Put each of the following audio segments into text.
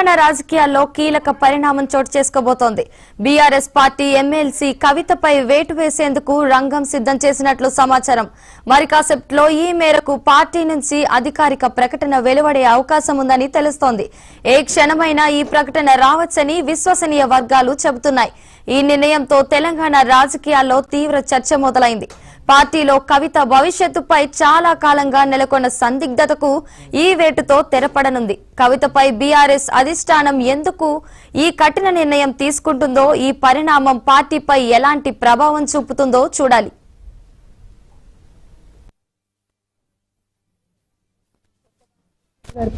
తెలంగాణ రాజకీయాల్లో కీలక పరిణామం చోటు చేసుకోబోతోంది. బీఆర్ఎస్ పార్టీ ఎమ్మెల్సీ కవితపై వేటు వేసేందుకు రంగం సిద్ధం చేసినట్లు సమాచారం. మరి కాసేపట్లో ఈ మేరకు పార్టీ నుంచి అధికారిక ప్రకటన వెలువడే అవకాశం ఉందని తెలుస్తోంది. ఏ క్షణమైనా ఈ ప్రకటన రావచ్చని విశ్వసనీయ వర్గాలు చెబుతున్నాయి. ఈ నిర్ణయంతో తెలంగాణ రాజకీయాల్లో తీవ్ర చర్చ మొదలైంది. పార్టీలో కవిత భవిష్యత్తుపై చాలా కాలంగా నెలకొన్న సందిగ్ధతకు ఈ వేటుతో తెరపడనుంది. కవితపై బీఆర్ఎస్ అధిష్టానం ఎందుకు ఈ కఠిన నిర్ణయం తీసుకుంటుందో, ఈ పరిణామం పార్టీపై ఎలాంటి ప్రభావం చూపుతుందో చూడాలి.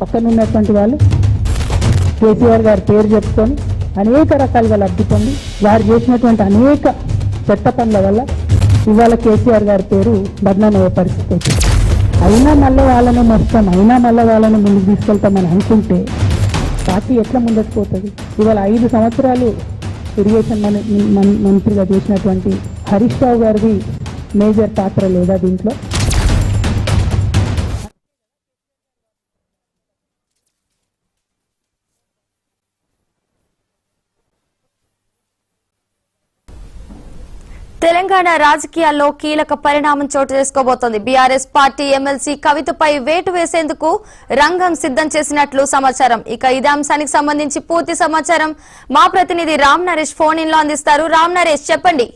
పక్కనున్నటువంటి వాళ్ళు కేసీఆర్ గారి పేరు చెప్పుకొని అనేక రకాలుగా లబ్ధి పొంది వారు చేసినటువంటి అనేక చెత్త పనుల వల్ల ఇవాళ కేసీఆర్ గారి పేరు బదనామయ్యే పరిస్థితి వచ్చింది. అయినా మళ్ళీ వాళ్ళని మొత్తం అయినా మళ్ళీ వాళ్ళని ముందుకు తీసుకెళ్తామని అనుకుంటే పార్టీ ఎట్లా ముందుకు పోతుంది? ఇవాళ 5 సంవత్సరాలు ఇరిగేషన్ మంత్రిగా చేసినటువంటి హరీష్ రావు గారిది మేజర్ పాత్ర లేదా దీంట్లో? తెలంగాణ రాజకీయాల్లో కీలక పరిణామం చోటు చేసుకోబోతోంది. బీఆర్ఎస్ పార్టీ ఎమ్మెల్సీ కవితపై వేటు వేసేందుకు రంగం సిద్ధం చేసినట్లు సమాచారం. ఇక ఇదే అంశానికి సంబంధించి పూర్తి సమాచారం మా ప్రతినిధి రామ్ నరేష్ ఫోన్ ఇన్ లో అందిస్తారు. రామ్ నరేష్, చెప్పండి.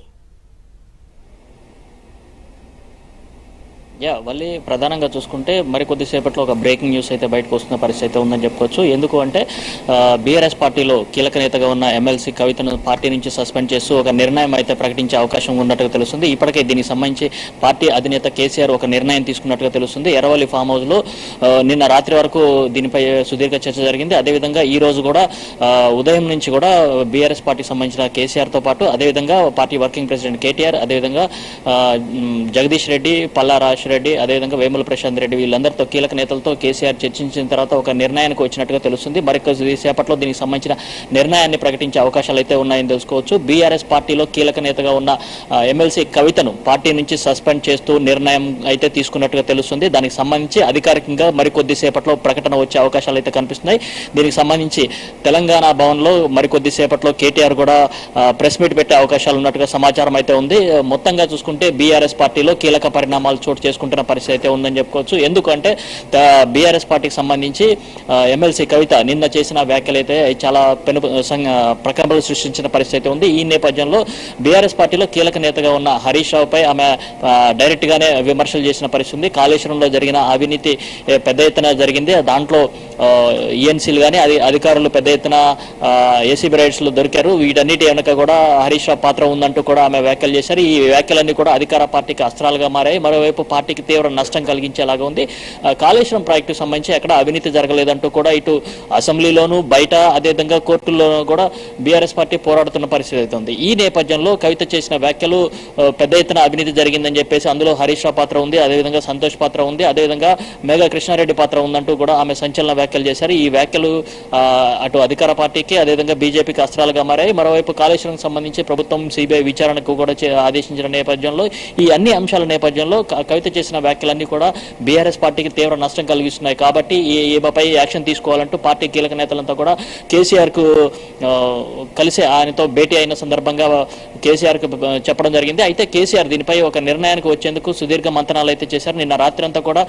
మళ్ళీ ప్రధానంగా చూసుకుంటే మరికొద్దిసేపట్లో ఒక బ్రేకింగ్ న్యూస్ అయితే బయటకు వస్తున్న పరిస్థితి ఉందని చెప్పుకోవచ్చు. ఎందుకు అంటే బీఆర్ఎస్ పార్టీలో కీలక నేతగా ఉన్న ఎమ్మెల్సీ కవితను పార్టీ నుంచి సస్పెండ్ చేస్తూ ఒక నిర్ణయం అయితే ప్రకటించే అవకాశం ఉన్నట్టుగా తెలుస్తుంది. ఇప్పటికే దీనికి సంబంధించి పార్టీ అధినేత కేసీఆర్ ఒక నిర్ణయం తీసుకున్నట్టుగా తెలుస్తుంది. ఎర్రవల్లి ఫామ్ హౌస్ లో నిన్న రాత్రి వరకు దీనిపై సుదీర్ఘ చర్చ జరిగింది. అదేవిధంగా ఈ రోజు కూడా ఉదయం నుంచి కూడా బీఆర్ఎస్ పార్టీకి సంబంధించిన కేసీఆర్ తో పాటు అదేవిధంగా పార్టీ వర్కింగ్ ప్రెసిడెంట్ కేటీఆర్, అదేవిధంగా జగదీష్ రెడ్డి, పల్లా రెడ్డి, అదేవిధంగా వేముల ప్రశాంత్ రెడ్డి వీళ్ళందరితో కీలక నేతలతో కేసీఆర్ చర్చించిన తర్వాత ఒక నిర్ణయానికి వచ్చినట్టుగా తెలుస్తుంది. మరికొద్ది సేపట్లో దీనికి సంబంధించిన నిర్ణయాన్ని ప్రకటించే అవకాశాలు అయితే ఉన్నాయని తెలుసుకోవచ్చు. బీఆర్ఎస్ పార్టీలో కీలక నేతగా ఉన్న ఎమ్మెల్సీ కవితను పార్టీ నుంచి సస్పెండ్ చేస్తూ నిర్ణయం అయితే తీసుకున్నట్టుగా తెలుస్తుంది. దానికి సంబంధించి అధికారికంగా మరికొద్ది సేపట్లో ప్రకటన వచ్చే అవకాశాలు అయితే కనిపిస్తున్నాయి. దీనికి సంబంధించి తెలంగాణ భవన్ లో మరికొద్ది సేపట్లో కేటీఆర్ కూడా ప్రెస్ మీట్ పెట్టే అవకాశాలు ఉన్నట్టుగా సమాచారం అయితే ఉంది. మొత్తంగా చూసుకుంటే బీఆర్ఎస్ పార్టీలో కీలక పరిణామాలు చోటు చేసుకుంటున్న పరిస్థితి అయితే ఉందని చెప్పుకోవచ్చు. ఎందుకంటే బీఆర్ఎస్ పార్టీకి సంబంధించి ఎమ్మెల్సీ కవిత నిన్న చేసిన వ్యాఖ్యలు అయితే చాలా ప్రకంపనలు సృష్టించిన పరిస్థితి ఉంది. ఈ నేపథ్యంలో బీఆర్ఎస్ పార్టీలో కీలక నేతగా ఉన్న హరీష్ రావుపై ఆమె డైరెక్ట్ గానే విమర్శలు చేసిన పరిస్థితి ఉంది. కాళేశ్వరంలో జరిగిన అవినీతి పెద్ద ఎత్తున జరిగింది. దాంట్లో ఈఎన్సీలు కానీ అధికారులు పెద్ద ఎత్తున ఏసీబీ రైడ్స్ లో దొరికారు. వీటన్నిటి వెనక కూడా హరీష్ రావు పాత్ర ఉందంటూ కూడా ఆమె వ్యాఖ్యలు చేశారు. ఈ వ్యాఖ్యలన్నీ కూడా అధికార పార్టీకి అస్త్రాలుగా మారాయి. మరోవైపు పార్టీకి తీవ్ర నష్టం కలిగించేలాగా ఉంది. కాళేశ్వరం ప్రాజెక్టుకు సంబంధించి ఎక్కడ అవినీతి జరగలేదంటూ కూడా ఇటు అసెంబ్లీలోనూ బయట అదేవిధంగా కోర్టుల్లోనూ కూడా బీఆర్ఎస్ పార్టీ పోరాడుతున్న పరిస్థితి అయితే ఉంది. ఈ నేపథ్యంలో కవిత చేసిన వ్యాఖ్యలు పెద్ద ఎత్తున అవినీతి జరిగిందని చెప్పేసి అందులో హరీష్ రావు పాత్ర ఉంది, అదేవిధంగా సంతోష్ పాత్ర ఉంది, అదేవిధంగా మేఘా కృష్ణారెడ్డి పాత్ర ఉందంటూ కూడా ఆమె సంచలన వ్యాఖ్యలు చేశారు. ఈ వ్యాఖ్యలు అటు అధికార పార్టీకి అదేవిధంగా బీజేపీకి అస్త్రాలుగా మారాయి. మరోవైపు కాళేశ్వరం సంబంధించి ప్రభుత్వం సిబిఐ విచారణకు కూడా ఆదేశించిన నేపథ్యంలో ఈ అన్ని అంశాల నేపథ్యంలో కవిత చేసిన వ్యాఖ్యలన్నీ కూడా బీఆర్ఎస్ పార్టీకి తీవ్ర నష్టం కలిగిస్తున్నాయి. కాబట్టి ఈమెపై యాక్షన్ తీసుకోవాలంటూ పార్టీ కీలక నేతలంతా కూడా కేసీఆర్ కు కలిసి ఆయనతో భేటీ అయిన సందర్భంగా కేసీఆర్ కు చెప్పడం జరిగింది. అయితే కేసీఆర్ దీనిపై ఒక నిర్ణయానికి వచ్చేందుకు సుదీర్ఘ మంతనాలు అయితే చేశారు. నిన్న రాత్రి అంతా కూడా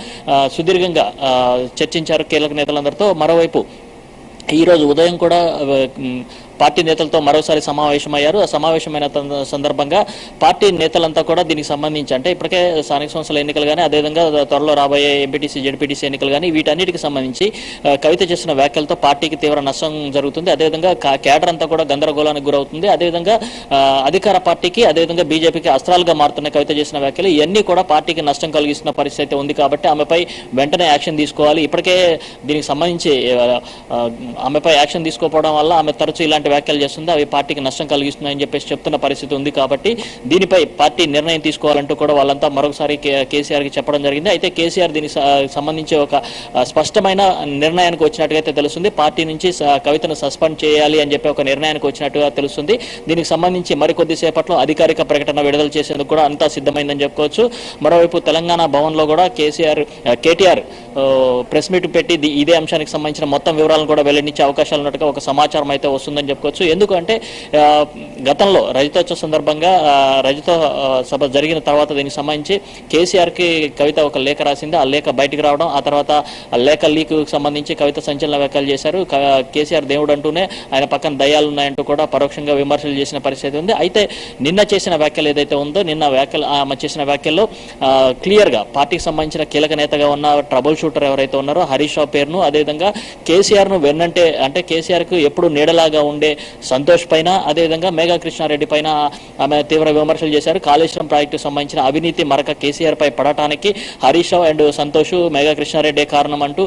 సుదీర్ఘంగా చర్చించారు కీలక నేతలందరితో. మరోవైపు ఈ రోజు ఉదయం కూడా పార్టీ నేతలతో మరోసారి సమావేశమయ్యారు. ఆ సమావేశమైన సందర్భంగా పార్టీ నేతలంతా కూడా దీనికి సంబంధించి అంటే ఇప్పటికే స్థానిక సంస్థల ఎన్నికలు కానీ అదేవిధంగా త్వరలో రాబోయే ఎంపీటీసీ జెడ్పీటీసీ ఎన్నికలు కానీ వీటన్నిటికి సంబంధించి కవిత చేసిన వ్యాఖ్యలతో పార్టీకి తీవ్ర నష్టం జరుగుతుంది. అదేవిధంగా కేడర్ అంతా కూడా గందరగోళానికి గురవుతుంది. అదేవిధంగా అధికార పార్టీకి అదేవిధంగా బీజేపీకి అస్త్రాలుగా మారుతున్న కవిత చేసిన వ్యాఖ్యలు ఇవన్నీ కూడా పార్టీకి నష్టం కలిగిస్తున్న పరిస్థితి ఉంది. కాబట్టి ఆమెపై వెంటనే యాక్షన్ తీసుకోవాలి. ఇప్పటికే దీనికి సంబంధించి ఆమెపై యాక్షన్ తీసుకోకపోవడం వల్ల ఆమె తరచూ ఇలాంటి ఎలాంటి వ్యాఖ్యలు చేస్తుందో అవి పార్టీకి నష్టం కలిగిస్తున్నాయని చెప్పేసి చెప్తున్న పరిస్థితి ఉంది. కాబట్టి దీనిపై పార్టీ నిర్ణయం తీసుకోవాలంటూ కూడా వాళ్ళంతా మరొకసారి కేసీఆర్కి చెప్పడం జరిగింది. అయితే కేసీఆర్ దీనికి సంబంధించి ఒక స్పష్టమైన నిర్ణయానికి వచ్చినట్టుగా తెలుస్తుంది. పార్టీ నుంచి కవితను సస్పెండ్ చేయాలి అని చెప్పి ఒక నిర్ణయానికి వచ్చినట్టుగా తెలుస్తుంది. దీనికి సంబంధించి మరికొద్ది సేపట్లో అధికారిక ప్రకటన విడుదల చేసేందుకు కూడా అంతా సిద్ధమైందని చెప్పుకోవచ్చు. మరోవైపు తెలంగాణ భవన్లో కూడా కేటీఆర్ ప్రెస్ మీట్ పెట్టి ఇదే అంశానికి సంబంధించిన మొత్తం వివరాలను కూడా వెల్లడించే అవకాశాలు ఉన్నట్టుగా ఒక సమాచారం అయితే వస్తుందని చెప్పుకోవచ్చు. ఎందుకంటే గతంలో రజతోత్సవ సందర్భంగా రజత సభ జరిగిన తర్వాత దీనికి సంబంధించి కేసీఆర్కి కవిత ఒక లేఖ రాసింది. ఆ లేఖ బయటికి రావడం, ఆ తర్వాత ఆ లేఖ లీక్ సంబంధించి కవిత సంచలన వ్యాఖ్యలు చేశారు. కేసీఆర్ దేవుడు అంటూనే ఆయన పక్కన దయ్యాలు ఉన్నాయంటూ కూడా పరోక్షంగా విమర్శలు చేసిన పరిస్థితి ఉంది. అయితే నిన్న చేసిన వ్యాఖ్యలు ఏదైతే ఉందో, నిన్న ఆమె చేసిన వ్యాఖ్యల్లో క్లియర్గా పార్టీకి సంబంధించిన కీలక నేతగా ఉన్న ట్రబుల్ షూటర్ ఎవరైతే ఉన్నారో హరీష్ రావు పేరును, అదేవిధంగా కేసీఆర్ను వెన్నంటే అంటే కేసీఆర్కు ఎప్పుడు నీడలాగా ఉండే సంతోష్ పైన, అదేవిధంగా మేఘా కృష్ణారెడ్డి పైన ఆమె తీవ్ర విమర్శలు చేశారు. కాళేశ్వరం ప్రాజెక్టు సంబంధించిన అవినీతి మరక కేసీఆర్ పై పడటానికి హరీష్ రావు అండ్ సంతోష్, మేఘా కృష్ణారెడ్డి కారణం అంటూ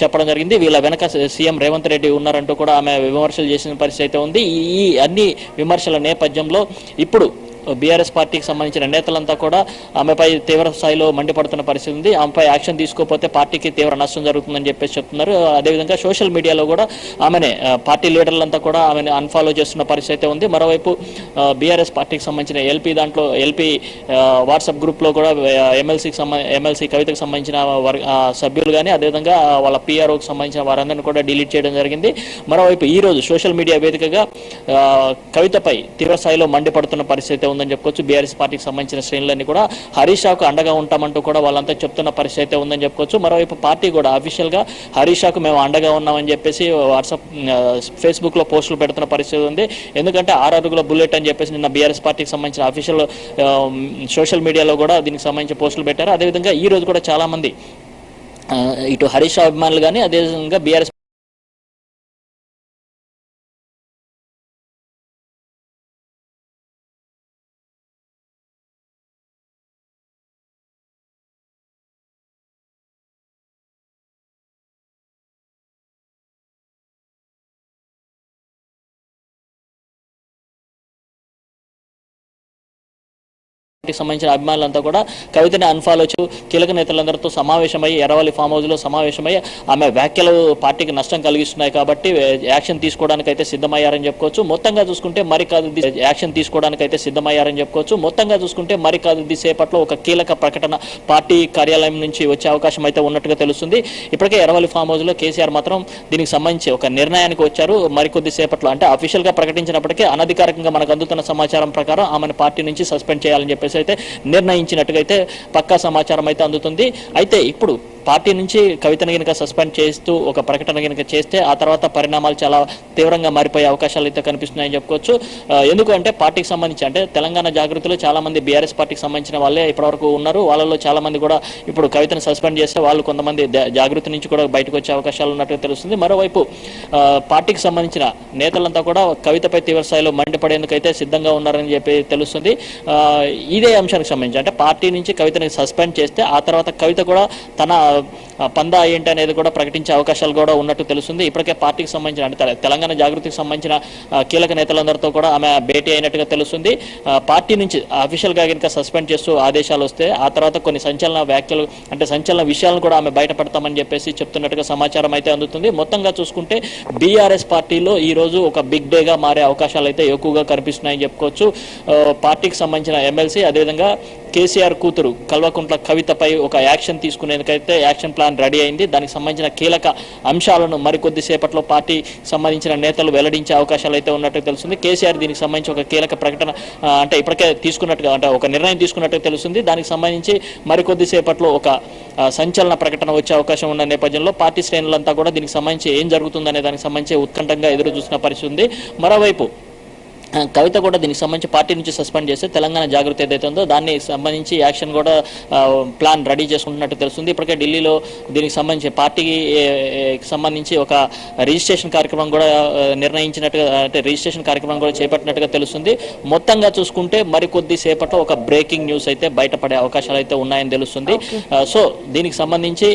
చెప్పడం జరిగింది. వీళ్ళ వెనక సీఎం రేవంత్ రెడ్డి ఉన్నారంటూ కూడా ఆమె విమర్శలు చేసిన పరిస్థితి అయితే ఉంది. ఈ అన్ని విమర్శల నేపథ్యంలో ఇప్పుడు బీఆర్ఎస్ పార్టీకి సంబంధించిన నేతలంతా కూడా ఆమెపై తీవ్ర స్థాయిలో మండిపడుతున్న పరిస్థితి ఉంది. ఆమెపై యాక్షన్ తీసుకోకపోతే పార్టీకి తీవ్ర నష్టం జరుగుతుందని చెప్పేసి చెప్తున్నారు. అదేవిధంగా సోషల్ మీడియాలో కూడా ఆమెనే పార్టీ లీడర్లంతా కూడా ఆమెను అన్ఫాలో చేస్తున్న పరిస్థితి ఉంది. మరోవైపు బీఆర్ఎస్ పార్టీకి సంబంధించిన ఎల్పీ వాట్సాప్ గ్రూప్లో కూడా ఎమ్మెల్సీ కవితకు సంబంధించిన సభ్యులు కానీ, అదేవిధంగా వాళ్ళ పీఆర్ఓకి సంబంధించిన వారందరినీ కూడా డిలీట్ చేయడం జరిగింది. మరోవైపు ఈ రోజు సోషల్ మీడియా వేదికగా కవితపై తీవ్ర స్థాయిలో మండిపడుతున్న పరిస్థితి ఉందని చెప్పుకోవచ్చు. బీఆర్ఎస్ పార్టీకి సంబంధించిన శ్రేణులన్నీ కూడా హరీష్ రావుకు అండగా ఉంటామంటూ కూడా వాళ్ళంతా చెప్తున్న పరిస్థితి ఉందని చెప్పుకోవచ్చు. మరోవైపు పార్టీ కూడా అఫీషియల్ గా హరీష్ రావుకు మేము అండగా ఉన్నామని చెప్పేసి ఫేస్బుక్ లో పోస్టులు పెడుతున్న పరిస్థితి ఉంది. ఎందుకంటే 6 అడుగుల బుల్లెట్ అని చెప్పేసి నిన్న బీఆర్ఎస్ పార్టీకి సంబంధించిన అఫీషియల్ సోషల్ మీడియాలో కూడా దీనికి సంబంధించిన పోస్టులు పెట్టారు. అదేవిధంగా ఈ రోజు కూడా చాలా మంది ఇటు హరీష్ రావు అభిమానులు కానీ, అదేవిధంగా బీఆర్ఎస్ సంబంధించిన అభిమానులంతా కూడా కవితని అన్ఫాలో కీలక నేతలందరితో సమావేశమై ఎర్రవల్లి ఫామ్ హౌస్ లో సమావేశమై ఆమె వ్యాఖ్యలు పార్టీకి నష్టం కలిగిస్తున్నాయి కాబట్టి యాక్షన్ తీసుకోవడానికి అయితే సిద్ధమయ్యారని చెప్పుకోవచ్చు. మొత్తంగా చూసుకుంటే మరి కాదు సేపట్లో ఒక కీలక ప్రకటన పార్టీ కార్యాలయం నుంచి వచ్చే అవకాశం అయితే ఉన్నట్టుగా తెలుస్తుంది. ఇప్పటికే ఎర్రవల్లి ఫామ్ హౌస్ లో కేసీఆర్ మాత్రం దీనికి సంబంధించి ఒక నిర్ణయానికి వచ్చారు. మరికొద్ది సేపట్లో అంటే అఫీషియల్ గా ప్రకటించినప్పటికీ అనధికారికంగా మనకు అందుతున్న సమాచారం ప్రకారం ఆమెను పార్టీ నుంచి సస్పెండ్ చేయాలని చెప్పేసి అయితే నిర్ణయించినట్టుగా అయితే పక్కా సమాచారం అయితే అందుతుంది. అయితే ఇప్పుడు పార్టీ నుంచి కవితను గనుక సస్పెండ్ చేస్తూ ఒక ప్రకటన గనుక చేస్తే ఆ తర్వాత పరిణామాలు చాలా తీవ్రంగా మారిపోయే అవకాశాలు అయితే కనిపిస్తున్నాయని చెప్పుకోవచ్చు. ఎందుకంటే పార్టీకి సంబంధించి అంటే తెలంగాణ జాగృతిలో చాలా మంది బీఆర్ఎస్ పార్టీకి సంబంధించిన వాళ్ళే ఇప్పటివరకు ఉన్నారు. వాళ్ళలో చాలా మంది కూడా ఇప్పుడు కవితను సస్పెండ్ చేస్తే వాళ్ళు కొంతమంది జాగృతి నుంచి కూడా బయటకు వచ్చే అవకాశాలు ఉన్నట్టుగా తెలుస్తుంది. మరోవైపు పార్టీకి సంబంధించిన నేతలంతా కూడా కవితపై తీవ్ర స్థాయిలో మండిపడేందుకైతే సిద్ధంగా ఉన్నారని చెప్పి తెలుస్తుంది. ఇదే అంశానికి సంబంధించి అంటే పార్టీ నుంచి కవితని సస్పెండ్ చేస్తే ఆ తర్వాత కవిత కూడా తన పందా ఏంటి అనేది కూడా ప్రకటించే అవకాశాలు కూడా ఉన్నట్టు తెలుస్తుంది. ఇప్పటికే పార్టీకి సంబంధించిన అంటే తెలంగాణ జాగృతికి సంబంధించిన కీలక నేతలందరితో కూడా ఆమె భేటీ అయినట్టుగా తెలుస్తుంది. పార్టీ నుంచి అఫీషియల్ గా కనుక సస్పెండ్ చేస్తూ ఆదేశాలు వస్తే ఆ తర్వాత కొన్ని సంచలన వ్యాఖ్యలు అంటే సంచలన విషయాలను కూడా ఆమె బయటపెడతామని చెప్పేసి చెప్తున్నట్టుగా సమాచారం అయితే అందుతుంది. మొత్తంగా చూసుకుంటే బీఆర్ఎస్ పార్టీలో ఈ రోజు ఒక బిగ్ డేగా మారే అవకాశాలు అయితే ఎక్కువగా కనిపిస్తున్నాయని చెప్పుకోవచ్చు. పార్టీకి సంబంధించిన ఎమ్మెల్సీ అదేవిధంగా కేసీఆర్ కూతురు కల్వకుంట్ల కవితపై ఒక యాక్షన్ తీసుకునేందుకైతే యాక్షన్ ప్లాన్ రెడీ అయింది. దానికి సంబంధించిన కీలక అంశాలను మరికొద్ది సేపట్లో పార్టీ సంబంధించిన నేతలు వెల్లడించే అవకాశాలు అయితే ఉన్నట్టు తెలుస్తుంది. కేసీఆర్ దీనికి సంబంధించి ఒక కీలక ప్రకటన అంటే ఇప్పటికే తీసుకున్నట్టుగా అంటే ఒక నిర్ణయం తీసుకున్నట్టు తెలుస్తుంది. దానికి సంబంధించి మరికొద్ది సేపట్లో ఒక సంచలన ప్రకటన వచ్చే అవకాశం ఉన్న నేపథ్యంలో పార్టీ శ్రేణులంతా కూడా దీనికి సంబంధించి ఏం జరుగుతుందనే దానికి సంబంధించి ఉత్కంఠంగా ఎదురు చూసిన పరిస్థితి ఉంది. మరోవైపు కవిత కూడా దీనికి సంబంధించి పార్టీ నుంచి సస్పెండ్ చేస్తే తెలంగాణ జాగృతి ఏదైతే ఉందో దాన్ని సంబంధించి యాక్షన్ కూడా ప్లాన్ రెడీ చేసుకుంటున్నట్టు తెలుస్తుంది. ఇప్పటికే ఢిల్లీలో దీనికి సంబంధించి పార్టీకి సంబంధించి ఒక రిజిస్ట్రేషన్ కార్యక్రమం కూడా నిర్ణయించినట్టుగా, అంటే రిజిస్ట్రేషన్ కార్యక్రమం కూడా చేపట్టినట్టుగా తెలుస్తుంది. మొత్తంగా చూసుకుంటే మరికొద్ది సేపట్లో ఒక బ్రేకింగ్ న్యూస్ అయితే బయటపడే అవకాశాలు అయితే ఉన్నాయని తెలుస్తుంది. సో దీనికి సంబంధించి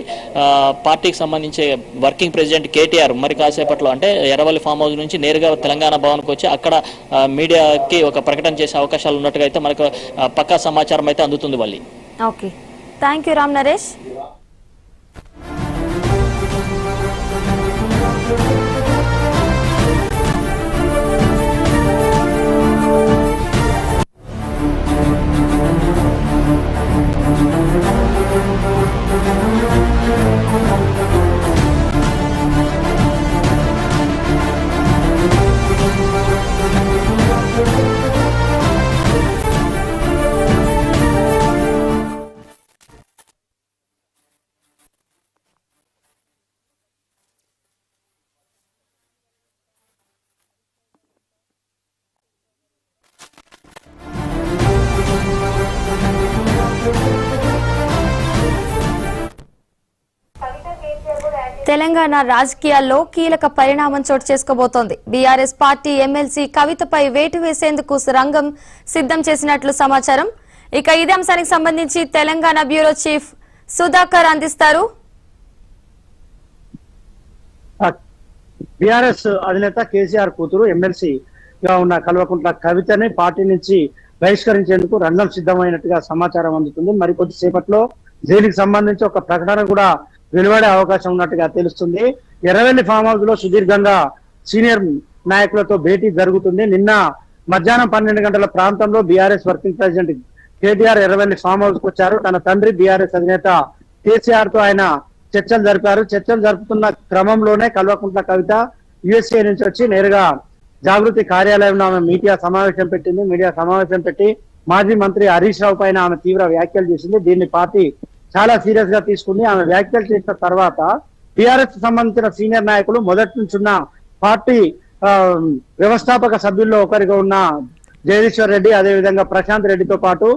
పార్టీకి సంబంధించి వర్కింగ్ ప్రెసిడెంట్ కేటీఆర్ మరి కాసేపట్లో అంటే ఎర్రవల్లి ఫామ్ హౌస్ నుంచి నేరుగా తెలంగాణ భవన్కి వచ్చి అక్కడ మీడియాకి ఒక ప్రకటన చేసే అవకాశాలు ఉన్నట్టుగా అయితే మనకు పక్కా సమాచారం అయితే అందుతుంది. Valli. Okay, thank you Ram Naresh. Telangana రాజకీయాల్లో కీలక పరిణామం చోటు చేసుకోబోతోంది. బీఆర్ఎస్ పార్టీ ఎమ్మెల్సీ కవితపై వేటు వేసేందుకు రంగం సిద్ధం చేసినట్లు సమాచారం. ఇక ఇదే అంశానికి సంబంధించి తెలంగాణ బ్యూరో చీఫ్ సుధాకర్ అందిస్తారు. బీఆర్ఎస్ అధినేత కేసీఆర్ కూతురు ఎమ్మెల్సీగా ఉన్న కల్వకుంట్ల కవితని పార్టీ నుంచి బహిష్కరించేందుకు రంగం సిద్ధమైనట్టుగా సమాచారం అందుతుంది. మరి కొద్దిసేపట్లో దీనికి సంబంధించి ఒక ప్రకటన కూడా వెలువడే అవకాశం ఉన్నట్టుగా తెలుస్తుంది. ఎర్రవెల్లి ఫామ్ హౌస్ లో సుదీర్ఘంగా సీనియర్ నాయకులతో భేటీ జరుగుతుంది. నిన్న మధ్యాహ్నం 12 గంటల ప్రాంతంలో BRS working president KTR Erravelli farm house కు వచ్చారు. తన తండ్రి బీఆర్ఎస్ అధినేత కేసీఆర్ తో ఆయన చర్చలు జరిపారు. చర్చలు జరుపుతున్న క్రమంలోనే కల్వకుంట్ల కవిత యుఎస్ఏ నుంచి వచ్చి నేరుగా జాగృతి కార్యాలయంలో ఆమె మీడియా సమావేశం పెట్టి మాజీ మంత్రి హరీష్ రావు పైన ఆమె తీవ్ర వ్యాఖ్యలు చేసింది. దీన్ని పార్టీ చాలా సీరియస్ గా తీసుకుంది. ఆమె వ్యాఖ్యలు చేసిన తర్వాత టిఆర్ఎస్ సంబంధించిన సీనియర్ నాయకులు మొదటి నుంచి ఉన్న పార్టీ వ్యవస్థాపక సభ్యుల్లో ఒకరిగా ఉన్న జగదీశ్వర్ రెడ్డి, అదేవిధంగా ప్రశాంత్ రెడ్డితో పాటు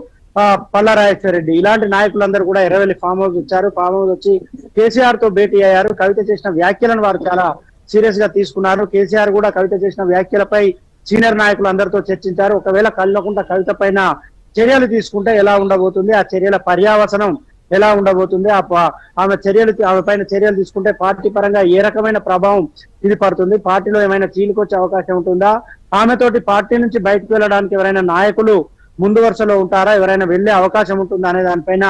పల్లారాజేశ్వర రెడ్డి, ఇలాంటి నాయకులందరూ కూడా ఎర్రవెల్లి ఫామ్ హౌస్ వచ్చారు. ఫామ్ హౌస్ వచ్చి కేసీఆర్ తో భేటీ అయ్యారు. కవిత చేసిన వ్యాఖ్యలను వారు చాలా సీరియస్ గా తీసుకున్నారు. కేసీఆర్ కూడా కవిత చేసిన వ్యాఖ్యలపై సీనియర్ నాయకులు అందరితో చర్చించారు. ఒకవేళ కల్వకుంట్ల కవిత పైన చర్యలు తీసుకుంటే ఎలా ఉండబోతుంది, ఆ చర్యల పర్యావసనం ఎలా ఉండబోతుంది, ఆమె పైన చర్యలు తీసుకుంటే పార్టీ పరంగా ఏ రకమైన ప్రభావం ఇది పడుతుంది, పార్టీలో ఏమైనా చీలికొచ్చే అవకాశం ఉంటుందా, ఆమెతోటి పార్టీ నుంచి బయటకు వెళ్ళడానికి ఎవరైనా నాయకులు ముందు వరుసలో ఉంటారా, ఎవరైనా వెళ్లే అవకాశం ఉంటుందా అనే దానిపైన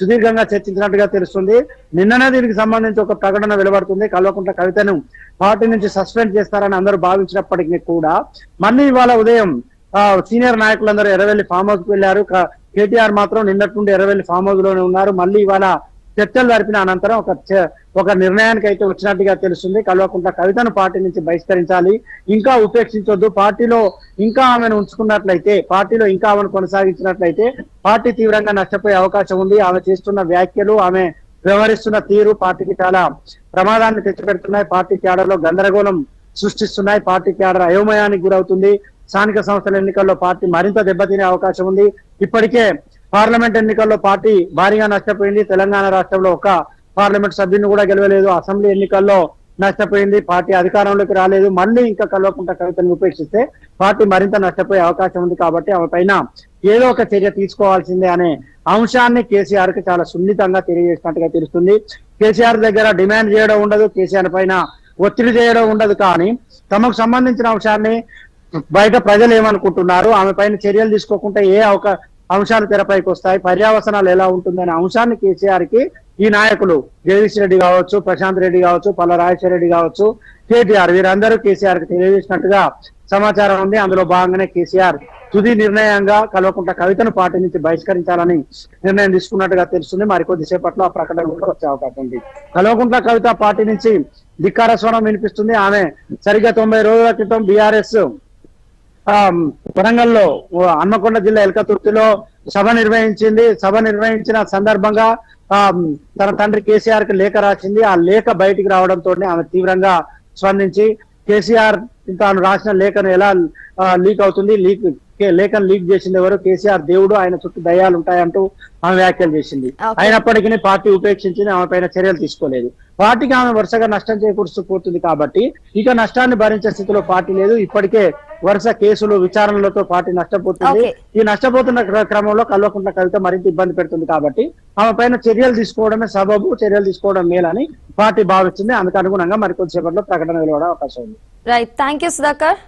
సుదీర్ఘంగా చర్చించినట్టుగా తెలుస్తుంది. నిన్ననే దీనికి సంబంధించి ఒక ప్రకటన వెలువడుతుంది. కల్వకుంట్ల కవితను పార్టీ నుంచి సస్పెండ్ చేస్తారని అందరూ భావించినప్పటికీ కూడా మళ్ళీ ఇవాళ ఉదయం సీనియర్ నాయకులందరూ ఎర్రవెల్లి ఫామ్ హౌస్ కు వెళ్లారు. కేటీఆర్ మాత్రం నిన్నటి నుండి ఎర్రవెల్లి ఫామ్ హౌస్ లోనే ఉన్నారు. మళ్ళీ ఇవాళ చర్చలు జరిపిన అనంతరం ఒక నిర్ణయానికి అయితే వచ్చినట్టుగా తెలుస్తుంది. కల్వకుంట్ల కవితను పార్టీ నుంచి బహిష్కరించాలి, ఇంకా ఉపేక్షించొద్దు, పార్టీలో ఇంకా ఆమెను ఉంచుకున్నట్లయితే, పార్టీలో ఇంకా ఆమెను కొనసాగించినట్లయితే పార్టీ తీవ్రంగా నష్టపోయే అవకాశం ఉంది. ఆమె చేస్తున్న వ్యాఖ్యలు, ఆమె వ్యవహరిస్తున్న తీరు పార్టీకి చాలా ప్రమాదాన్ని తెచ్చిపెడుతున్నాయి, పార్టీ క్యాడర్ లో గందరగోళం సృష్టిస్తున్నాయి, పార్టీ క్యాడర్ అయోమయానికి గురవుతుంది. స్థానిక సంస్థల ఎన్నికల్లో పార్టీ మరింత దెబ్బతినే అవకాశం ఉంది. ఇప్పటికే పార్లమెంట్ ఎన్నికల్లో పార్టీ భారీగా నష్టపోయింది. తెలంగాణ రాష్ట్రంలో ఒక పార్లమెంట్ సభ్యుని కూడా గెలవలేదు. అసెంబ్లీ ఎన్నికల్లో నష్టపోయింది. పార్టీ అధికారంలోకి రాలేదు. మళ్ళీ ఇంకా కల్వకుంట్ల కవితను ఉపేక్షిస్తే పార్టీ మరింత నష్టపోయే అవకాశం ఉంది. కాబట్టి ఆమె పైన ఏదో ఒక చర్య తీసుకోవాల్సిందే అనే అంశాన్ని కేసీఆర్ కి చాలా సున్నితంగా తెలియజేసినట్టుగా తెలుస్తుంది. కేసీఆర్ దగ్గర డిమాండ్ చేయడం ఉండదు, కేసీఆర్ పైన ఒత్తిడి చేయడం ఉండదు. కానీ తమకు సంబంధించిన అంశాన్ని బయట ప్రజలు ఏమనుకుంటున్నారు, ఆమె పైన చర్యలు తీసుకోకుండా ఏ అంశాలు తెరపైకి వస్తాయి, పర్యావసనాలు ఎలా ఉంటుందనే అంశాన్ని కేసీఆర్ కి ఈ నాయకులు జగదీష్ రెడ్డి కావచ్చు, ప్రశాంత్ రెడ్డి కావచ్చు, పల్లారాజేశ్వర రెడ్డి కావచ్చు, కేటీఆర్ వీరందరూ కేసీఆర్ కి తెలియజేసినట్టుగా సమాచారం ఉంది. అందులో భాగంగానే కేసీఆర్ తుది నిర్ణయంగా కల్వకుంట్ల కవితను పార్టీ నుంచి బహిష్కరించాలని నిర్ణయం తీసుకున్నట్టుగా తెలుస్తుంది. మరికొద్దిసేపట్లో ఆ ప్రకటన కూడా వచ్చే అవకాశం ఉంది. కల్వకుంట్ల కవిత పార్టీ నుంచి ధిక్కార స్వరం వినిపిస్తుంది. ఆమె సరిగ్గా 90 రోజుల క్రితం బీఆర్ఎస్ వరంగల్లో హన్మకొండ జిల్లా ఎల్కతుర్తిలో సభ నిర్వహించింది. సభ నిర్వహించిన సందర్భంగా తన తండ్రి కేసీఆర్ కి లేఖ రాసింది. ఆ లేఖ బయటికి రావడంతో ఆమె తీవ్రంగా స్పందించి కేసీఆర్ తాను రాసిన లేఖను ఎలా లీక్ అవుతుంది, లేఖను లీక్ చేసింది ఎవరు, కేసీఆర్ దేవుడు, ఆయన చుట్టూ దయ్యాలు ఉంటాయంటూ ఆమె వ్యాఖ్యలు చేసింది. అయినప్పటికీ పార్టీ ఉపేక్షించింది, ఆమె పైన చర్యలు తీసుకోలేదు. పార్టీకి ఆమె వరుసగా నష్టం చేకూరుస్తూ కాబట్టి ఇక నష్టాన్ని భరించే స్థితిలో పార్టీ లేదు. ఇప్పటికే వరుస కేసులు విచారణలతో పార్టీ నష్టపోతుంది. ఈ నష్టపోతున్న క్రమంలో కల్వకుంట్ల కవిత మరింత ఇబ్బంది పెడుతుంది కాబట్టి ఆమె పైన చర్యలు తీసుకోవడమే సబబు, చర్యలు తీసుకోవడం మేలని పార్టీ భావించింది. అందుకు అనుగుణంగా మరికొద్దిసేపట్లో ప్రకటన వెలువడే అవకాశం ఉంది. Right, thank you Sudhakar.